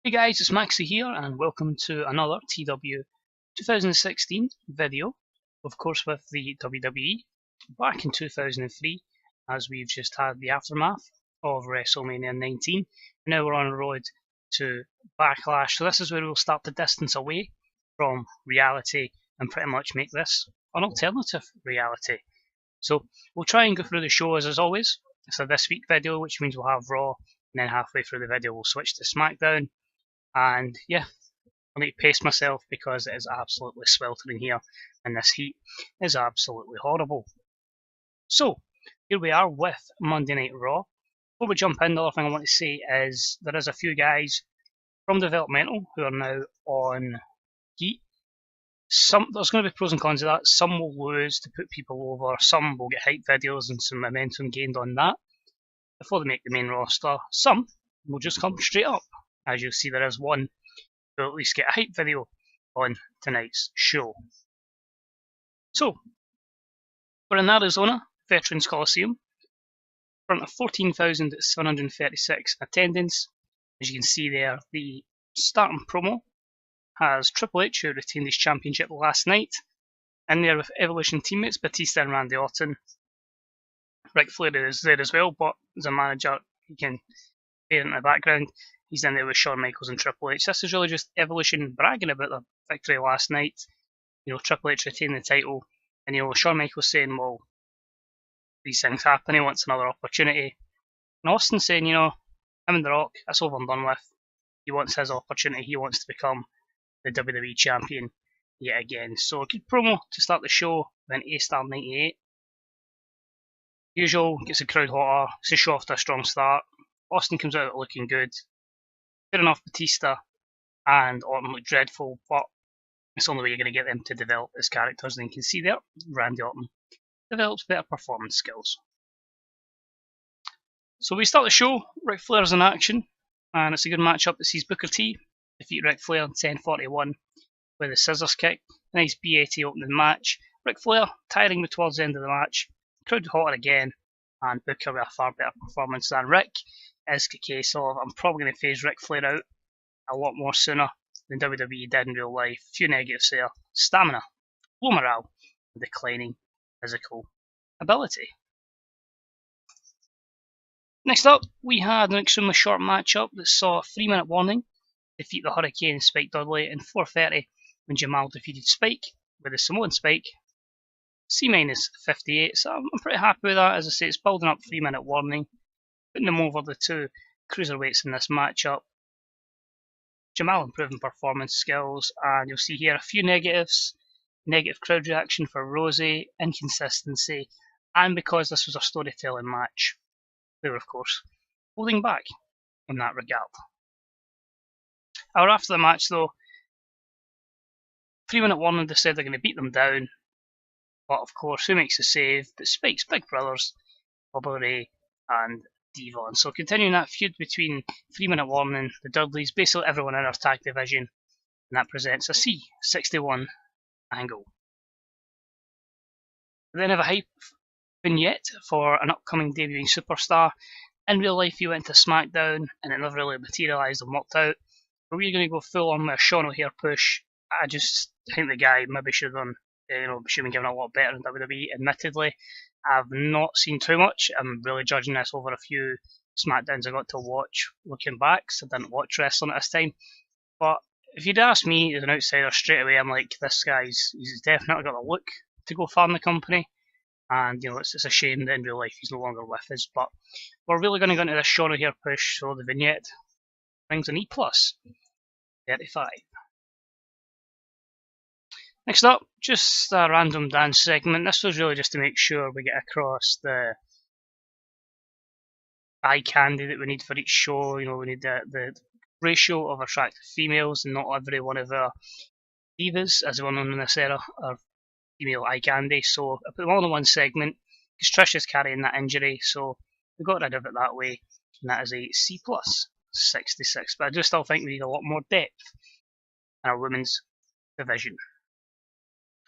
Hey guys, it's Maxie here and welcome to another TEW 2016 video, of course with the WWE, back in 2003 as we've just had the aftermath of Wrestlemania 19. Now we're on the road to Backlash, so this is where we'll start to distance away from reality and pretty much make this an alternative reality. So we'll try and go through the show as always. It's a this week video, which means we'll have Raw, and then halfway through the video we'll switch to SmackDown. And yeah, I need to pace myself because it is absolutely sweltering here and this heat is absolutely horrible. So, here we are with Monday Night Raw. Before we jump in, the other thing I want to say is there is a few guys from Developmental who are now on Heat. There's going to be pros and cons of that. Some will lose to put people over, some will get hype videos and some momentum gained on that before they make the main roster. Some will just come straight up. As you'll see, there is one who will at least get a hype video on tonight's show. So, we're in Arizona, Veterans Coliseum, in front of 14,736 attendance. As you can see there, the starting promo has Triple H, who retained his championship last night, in there with Evolution teammates Batista and Randy Orton. Ric Flair is there as well, but as a manager, you can hear it in the background. He's in there with Shawn Michaels and Triple H. This is really just Evolution bragging about their victory last night. You know, Triple H retained the title, and Shawn Michaels saying, well, these things happen, he wants another opportunity. And Austin saying, him and The Rock, that's over and done with. He wants his opportunity, he wants to become the WWE champion yet again. So a good promo to start the show, then A-Star 98. Usual, gets the crowd hotter, it's a show off to a strong start. Austin comes out looking good. Fair enough, Batista and Orton look dreadful, but it's the only way you're going to get them to develop as characters. And you can see there, Randy Orton develops better performance skills. So we start the show, Ric Flair's in action, and it's a good matchup that sees Booker T defeat Ric Flair in 10:41 with a scissors kick. A nice B80 opening match. Ric Flair tiring me towards the end of the match, crowd hotter again, and Booker with a far better performance than Ric. Is the case of I'm probably going to phase Ric Flair out a lot more sooner than WWE did in real life. A few negatives there. Stamina, low morale, and declining physical ability. Next up, we had an extremely short matchup that saw a 3-minute warning defeat the Hurricane Spike Dudley in 4:30 when Jamal defeated Spike with a Samoan Spike. C-58, so I'm pretty happy with that. As I say, it's building up 3-minute warning, putting them over the two cruiserweights in this matchup. Jamal improving performance skills, and you'll see here a few negatives. Negative crowd reaction for Rosie, inconsistency, and because this was a storytelling match, they were of course holding back in that regard. Hour after the match though, 3-minute warning, they said they're going to beat them down, but of course who makes the save but Spike's big brothers, Bubba Ray and Devon. So continuing that feud between 3-minute warning, the Dudleys, basically everyone in our tag division, and that presents a C61 angle. We then have a hype vignette for an upcoming debuting superstar. In real life he went to SmackDown and it never really materialised and worked out. But we're going to go full on with a Sean O'Haire push. I just think the guy maybe should have done, should have been given a lot better in WWE. Admittedly, I've not seen too much. I'm really judging this over a few SmackDowns I got to watch looking back, so I didn't watch wrestling at this time. But if you'd ask me as an outsider straight away, I'm like, this guy's he's definitely got a look to go far in the company. And it's a shame that in real life he's no longer with us. But we're really going to go into this Sean O'Haire push, so the vignette brings an E+35. Next up, just a random dance segment. This was really just to make sure we get across the eye candy that we need for each show. We need the ratio of attractive females, and not every one of our divas, as one in this era, are female eye candy. So I put them all in one segment because Trish is carrying that injury, so we got rid of it that way, and that is a C+66. But I do still think we need a lot more depth in our women's division.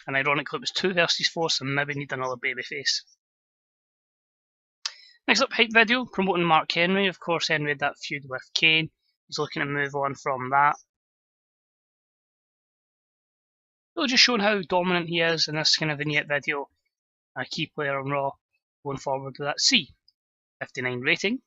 And ironically, it was 2 versus 4, so maybe need another babyface. Next up, hype video promoting Mark Henry. Of course, Henry had that feud with Kane. he's looking to move on from that. So just showing how dominant he is in this kind of vignette video. A key player on Raw going forward with that C59 rating.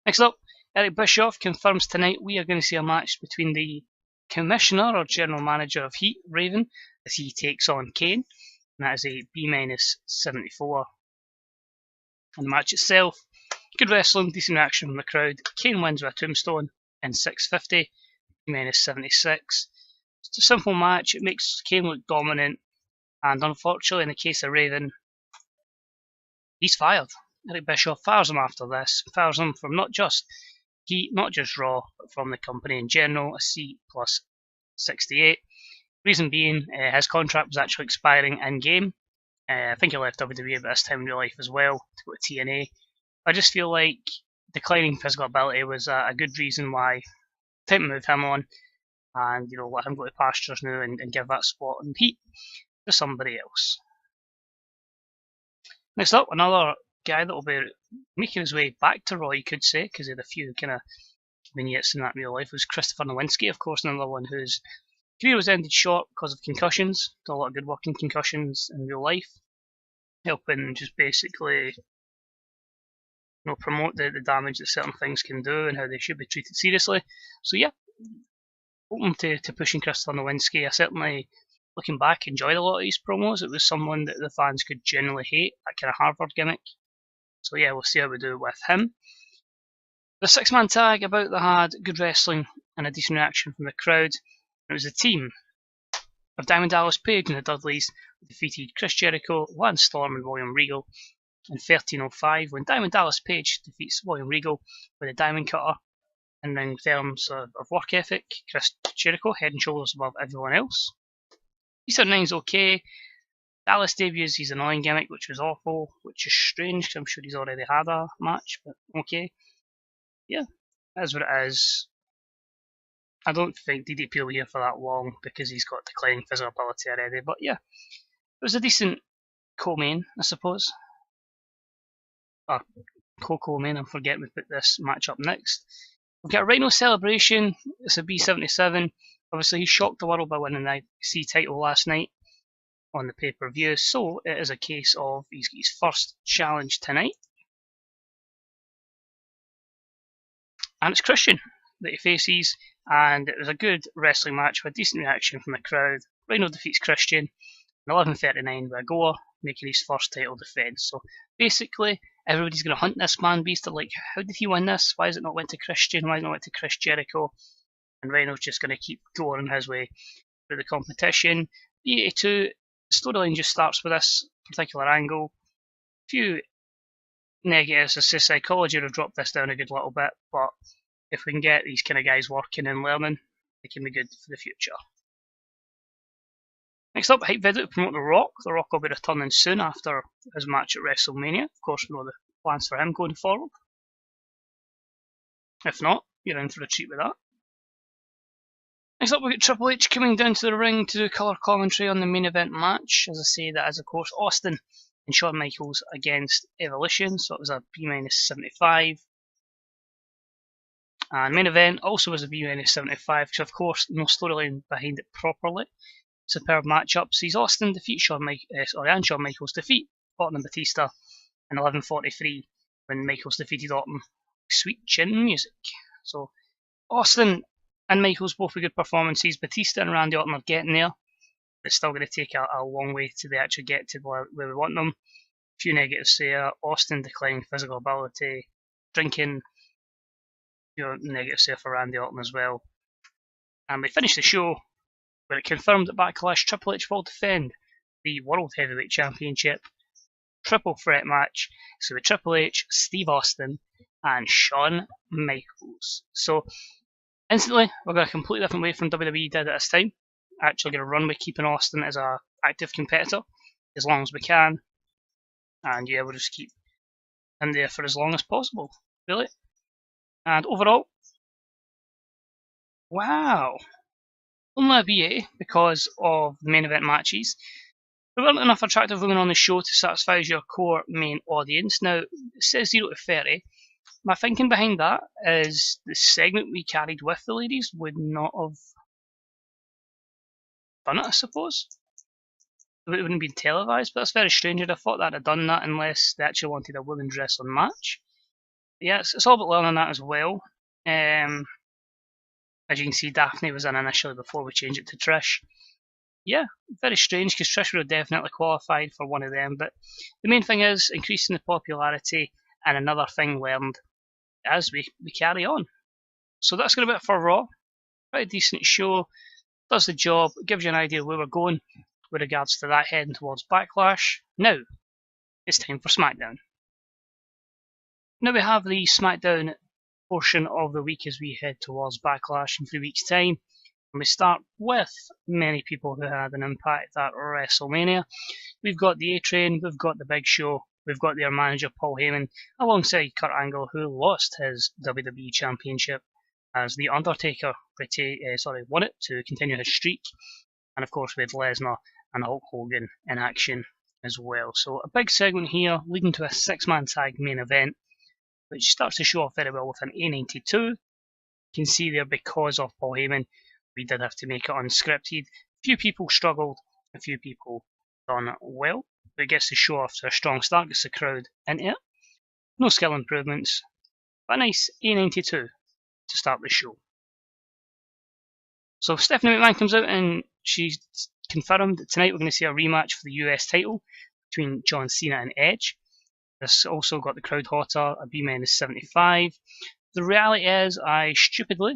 Next up, Eric Bischoff confirms tonight we are going to see a match between the Commissioner or General Manager of Heat, Raven, as he takes on Kane, and that is a B-74. And the match itself, good wrestling, decent reaction from the crowd. Kane wins with a tombstone in 650, B-76. It's a simple match, it makes Kane look dominant, and unfortunately in the case of Raven, he's fired. Eric Bischoff fires him after this, fires him from not just Heat, not just Raw, but from the company in general, a C plus 68. Reason being, his contract was actually expiring in-game. I think he left WWE about this time in real life as well, to go to TNA. I just feel like declining physical ability was a good reason why. Time to move him on, and let him go to pastures now and give that spot in Heat to somebody else. Next up, another guy that will be making his way back to Raw, you could say, because he had a few kind of vignettes in that real life, was Christopher Nowinski, of course, another one whose career was ended short because of concussions. Did a lot of good work in concussions in real life, helping just basically promote the damage that certain things can do and how they should be treated seriously. So yeah, open to pushing Christopher Nowinski. I certainly, looking back, enjoyed a lot of his promos. It was someone that the fans could generally hate, that kind of Harvard gimmick. So yeah, we'll see how we do with him. The six-man tag about that had good wrestling and a decent reaction from the crowd. It was a team of Diamond Dallas Page and the Dudleys who defeated Chris Jericho, Lance Storm and William Regal in 13:05 when Diamond Dallas Page defeats William Regal with a diamond cutter. And in terms of work ethic, Chris Jericho head and shoulders above everyone else. P79's okay. Dallas debuts his annoying gimmick, which was awful, which is strange because I'm sure he's already had a match, but okay. Yeah, that's what it is. I don't think DDP will be here for that long because he's got declining physical ability already, but yeah, it was a decent co-main, I suppose. Co-main, I'm forgetting to put this match up next. We've got Rhino Celebration, it's a B77. Obviously, he shocked the world by winning the IC title last night on the pay-per-view, so it is a case of he's got his first challenge tonight. And it's Christian that he faces, and it was a good wrestling match with a decent reaction from the crowd. Rhino defeats Christian in 11:39 with a goer, making his first title defence. So basically, everybody's going to hunt this man beast. They're like, how did he win this? Why has it not went to Christian? Why has it not went to Chris Jericho? And Rhino's just going to keep going his way through the competition. B82 storyline just starts with this particular angle. A few negatives, as psychology would have dropped this down a good little bit, but if we can get these kind of guys working and learning, it can be good for the future. Next up, hype video to promote The Rock. The Rock will be returning soon after his match at Wrestlemania. Of course, we know the plans for him going forward. If not, you're in for a treat with that. Next up, we've got Triple H coming down to the ring to do colour commentary on the main event match. As I say, that is, of course, Austin and Shawn Michaels against Evolution, so it was a B-75. And main event also was a B-75, because of course, no storyline behind it properly. Superb matchup sees Austin defeat Shawn Michaels defeat Orton and Batista in 11:43 when Michaels defeated Orton. Sweet chin music. So Austin and Michaels both with good performances. Batista and Randy Orton are getting there. It's still going to take a long way to actually get to where we want them. A few negatives there. Austin declining physical ability, drinking. Negatives there for Randy Orton as well. And we finished the show where it confirmed that Backlash Triple H will defend the World Heavyweight Championship triple threat match. So with Triple H, Steve Austin, and Shawn Michaels. So instantly, we're going a completely different way from WWE did at this time. Actually going to run with keeping Austin as an active competitor as long as we can. And yeah, we'll just keep him there for as long as possible, really. And overall, wow. Only a BA because of the main event matches. There weren't enough attractive women on the show to satisfy your core main audience. Now, it says 0 to 30. My thinking behind that is the segment we carried with the ladies would not have done it, I suppose. It wouldn't have been televised, but that's very strange. I'd have thought that had done that unless they actually wanted a women's wrestling match. But yeah, it's all about learning that as well. As you can see, Daphne was in initially before we changed it to Trish. Yeah, very strange because Trish would have definitely qualified for one of them. But the main thing is increasing the popularity, and another thing learned as we carry on. So that's going to be it for Raw. Pretty decent show. Does the job. Gives you an idea where we're going with regards to that heading towards Backlash. Now, it's time for SmackDown. Now we have the SmackDown portion of the week as we head towards Backlash in 3 weeks' time. And we start with many people who had an impact at WrestleMania. We've got the A-Train, we've got the Big Show, we've got their manager Paul Heyman, alongside Kurt Angle, who lost his WWE Championship as The Undertaker won it to continue his streak. And of course we had Lesnar and Hulk Hogan in action as well. So a big segment here leading to a 6-man tag main event, which starts to show off very well with an A92. You can see there, because of Paul Heyman, we did have to make it unscripted. A few people struggled, a few people done well, but it gets to show off to a strong start, gets the crowd into it. No skill improvements, but a nice A92 to start the show. So Stephanie McMahon comes out and she's confirmed that tonight we're going to see a rematch for the US title between John Cena and Edge. This also got the crowd hotter, a B-75. The reality is I stupidly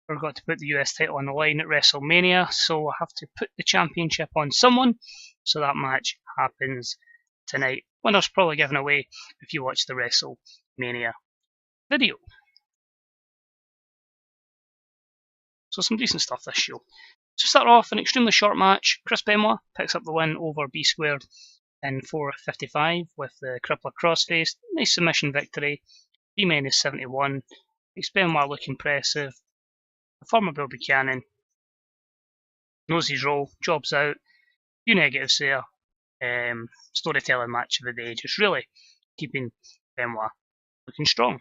forgot to put the US title on the line at WrestleMania, so I have to put the championship on someone, so that match happens tonight. Winner's probably given away if you watch the WrestleMania video. So some decent stuff this show. To start off, an extremely short match. Chris Benoit picks up the win over B Squared in 4:55 with the crippler crossface. Nice submission victory. B-71. Makes Benoit look impressive. The former Bill Buchanan knows his role, jobs out. Few negatives there. Storytelling match of the day, just really keeping Benoit looking strong.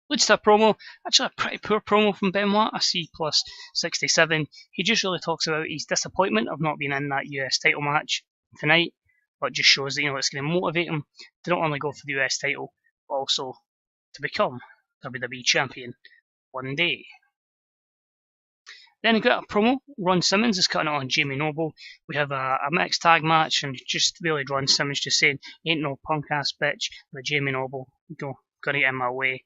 Leads to a promo, actually a pretty poor promo from Benoit, a C plus 67. He just really talks about his disappointment of not being in that US title match tonight, but just shows that it's going to motivate him to not only go for the US title, but also to become WWE Champion one day. Then we got a promo. Ron Simmons is cutting it on Jamie Noble. We have a mixed tag match, and just really Ron Simmons just saying, ain't no punk ass bitch, but Jamie Noble, gonna get in my way.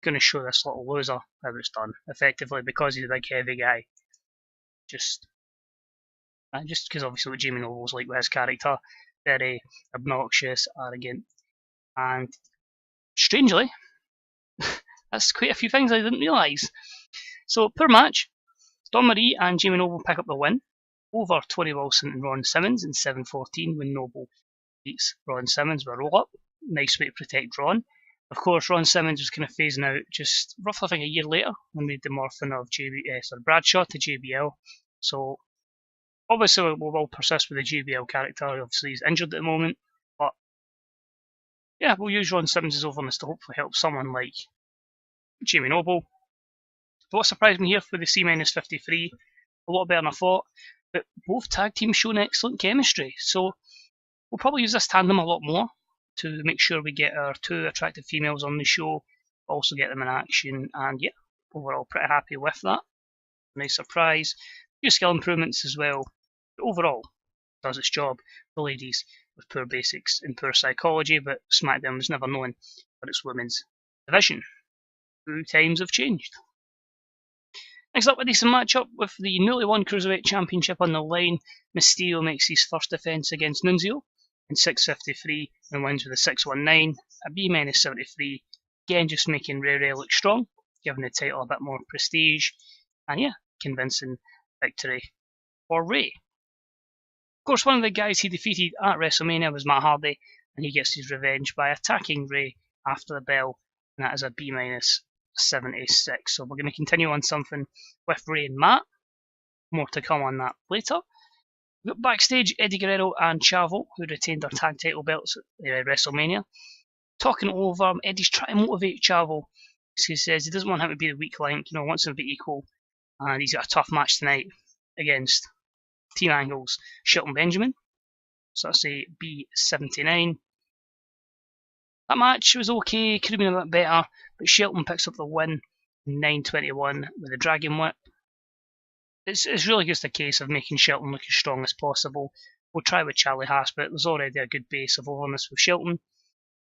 Gonna show this little loser how it's done, effectively, because he's a big heavy guy. Just because obviously what Jamie Noble's like with his character, very obnoxious, arrogant, and strangely, that's quite a few things I didn't realise. So, poor match. Dawn Marie and Jamie Noble pick up the win over Tony Wilson and Ron Simmons in 7:14 when Noble beats Ron Simmons with a roll-up. Nice way to protect Ron. Of course, Ron Simmons was kind of phasing out just roughly, I think, a year later when they did the morphing of Bradshaw to JBL. So, obviously, we will persist with the JBL character. Obviously, he's injured at the moment. But, yeah, we'll use Ron Simmons' overness to hopefully help someone like Jamie Noble. But what surprised me here for the C-53, a lot better than I thought, but both tag teams showing excellent chemistry. So, we'll probably use this tandem a lot more to make sure we get our two attractive females on the show, also get them in action, and yeah, overall pretty happy with that. Nice surprise. A few skill improvements as well. But overall, does its job. The ladies with poor basics and poor psychology, but SmackDown was never known for its women's division. Who times have changed. Next up, a decent matchup with the newly won Cruiserweight Championship on the line. Mysterio makes his first defence against Nunzio in 6:53 and wins with a 6:19. A B-73, again just making Ray Ray look strong, giving the title a bit more prestige, and yeah, convincing victory for Ray. Of course, one of the guys he defeated at WrestleMania was Matt Hardy, and he gets his revenge by attacking Ray after the bell, and that is a B-76. So we're going to continue on something with Ray and Matt. More to come on that later. We've got backstage Eddie Guerrero and Chavo, who retained their tag title belts at WrestleMania. talking over him. Eddie's trying to motivate Chavo. He says he doesn't want him to be the weak link, wants him to be equal. And he's got a tough match tonight against Team Angle's Shelton Benjamin. So that's a B79. That match was okay, could have been a bit better, but Shelton picks up the win in 9:21 with a Dragon Whip. It's really just a case of making Shelton look as strong as possible. We'll try with Charlie Haas, but there's already a good base of overness with Shelton,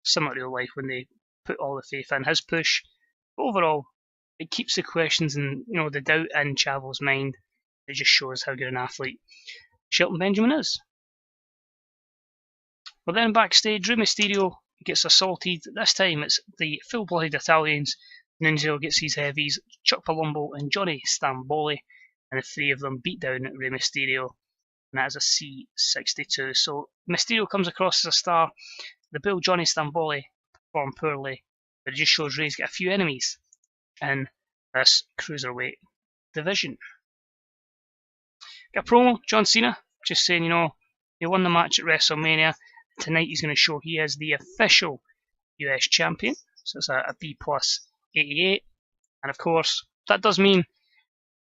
similar to real life when they put all the faith in his push. But overall, it keeps the questions and the doubt in Chavo's mind. It just shows how good an athlete Shelton Benjamin is. But then backstage, Rey Mysterio gets assaulted. This time it's the full-blooded Italians. Nunzio gets his heavies, Chuck Palumbo and Johnny Stamboli, and the three of them beat down Rey Mysterio, and that is a C62. So Mysterio comes across as a star. The Bill Johnny Stamboli performed poorly, but it just shows Rey's got a few enemies in this cruiserweight division. Got a promo, John Cena, just saying, he won the match at WrestleMania. Tonight he's going to show he is the official US champion. So it's a B+88. And of course, that does mean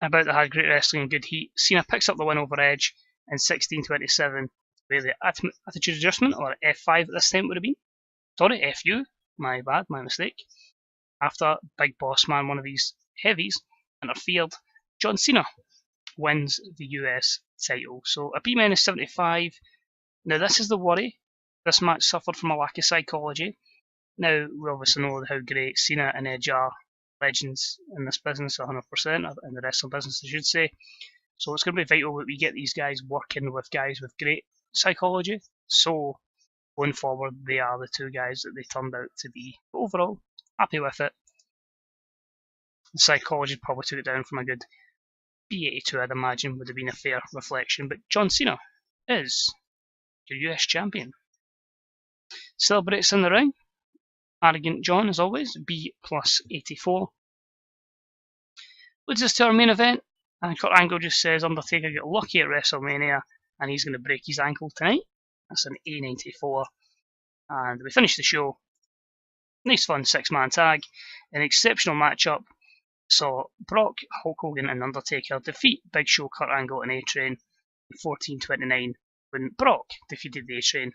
about the had great wrestling and good heat. Cena picks up the win over Edge in 16:27 with the attitude adjustment, or F5 at this time would have been. Sorry, FU. My bad, my mistake. After Big Boss Man, one of these heavies, interfered, John Cena wins the US title. So a B-75. Now this is the worry. This match suffered from a lack of psychology. Now we obviously know how great Cena and Edge are, legends in this business, 100%, in the wrestling business I should say. So it's going to be vital that we get these guys working with guys with great psychology. So going forward, they are the two guys that they turned out to be. But overall, happy with it. The psychology probably took it down from a good B82, I'd imagine, would have been a fair reflection. But John Cena is your US champion. Celebrates in the ring. Arrogant John, as always, B+84. Leads us to our main event. And Kurt Angle just says Undertaker got lucky at WrestleMania and he's going to break his ankle tonight. That's an A94. And we finish the show. Nice fun 6-man tag. An exceptional matchup. Saw Brock, Hulk Hogan and Undertaker defeat Big Show, Kurt Angle and A-Train in 14:29 when Brock defeated the A-Train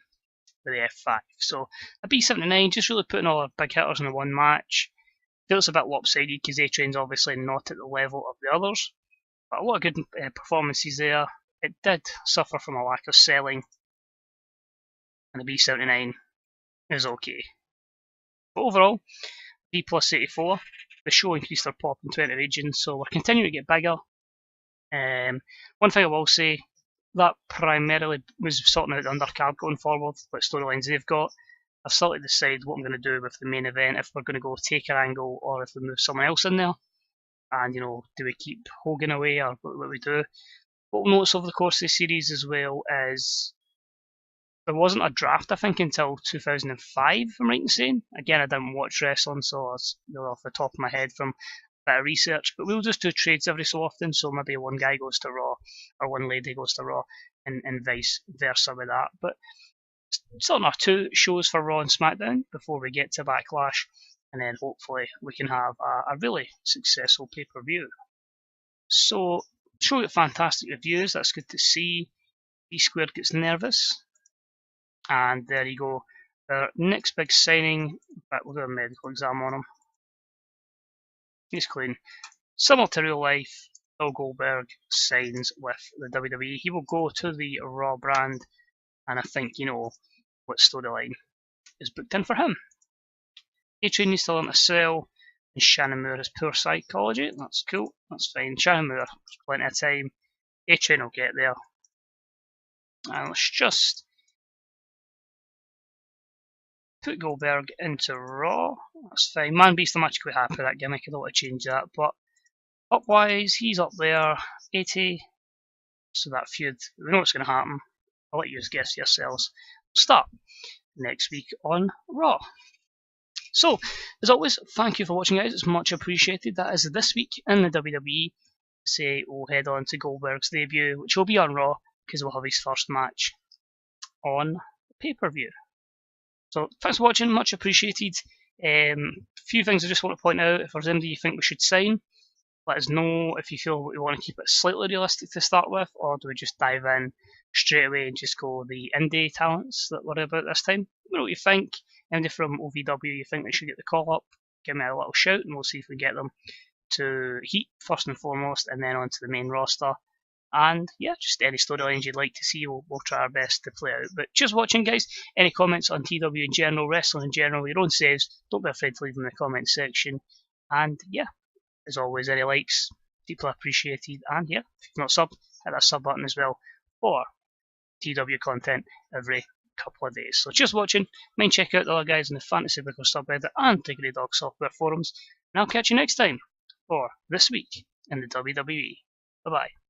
with the F5. So a B79, just really putting all our big hitters in the one match. Feels a bit lopsided because A-Train's obviously not at the level of the others. But a lot of good performances there. It did suffer from a lack of selling. And the B79 is okay. But overall, B+84. The show increased their pop in 20 regions, so we're continuing to get bigger. One thing I will say, that primarily was sorting out the undercard going forward, what storylines they've got. I've still to decide what I'm going to do with the main event, if we're going to go Taker angle or if we move someone else in there. And, do we keep Hogan away or what we do? What we'll notice over the course of the series as well is there wasn't a draft, I think, until 2005, if I'm right in saying. Again, I didn't watch wrestling, so it's really off the top of my head from a bit of research. But we'll just do trades every so often, so maybe one guy goes to Raw, or one lady goes to Raw, and vice versa with that. But still enough, 2 shows for Raw and SmackDown before we get to Backlash, and then hopefully we can have a really successful pay-per-view. So, show got fantastic reviews, that's good to see. B-Squared gets nervous. And there you go. Their next big signing, but we'll do a medical exam on him. He's clean. Similar to real life, Bill Goldberg signs with the WWE. He will go to the Raw brand, and I think you know what storyline is booked in for him. A-Train needs to learn to sell, and Shannon Moore has poor psychology. That's cool, that's fine. Shannon Moore, plenty of time. A-Train will get there. And let's just put Goldberg into Raw. That's fine. Man Beast, I'm actually quite happy with that gimmick. I don't want to change that. But up-wise, he's up there. 80. So that feud, we know what's going to happen. I'll let you guess yourselves. Start next week on Raw. So, as always, thank you for watching, guys. It's much appreciated. That is this week in the WWE. Say we'll head on to Goldberg's debut, which will be on Raw, because we'll have his first match on pay-per-view. So thanks for watching, much appreciated. A few things I just want to point out. If there's anybody you think we should sign, let us know if you feel we want to keep it slightly realistic to start with, or do we just dive in straight away and just go the indie talents that we're about this time. Let me know what you think. Anybody from OVW you think they should get the call up, give me a little shout and we'll see if we get them to Heat first and foremost, and then onto the main roster. And yeah, just any storylines you'd like to see, we'll try our best to play out. But cheers for watching, guys. Any comments on TW in general, wrestling in general, your own saves, don't be afraid to leave them in the comments section. And yeah, as always, any likes, deeply appreciated. And yeah, if you've not subbed, hit that sub button as well for TW content every couple of days. So cheers for watching. Mind check out the other guys in the Fantasy Booker subreddit and the Grey Dog software forums. And I'll catch you next time for This Week in the WWE. Bye bye.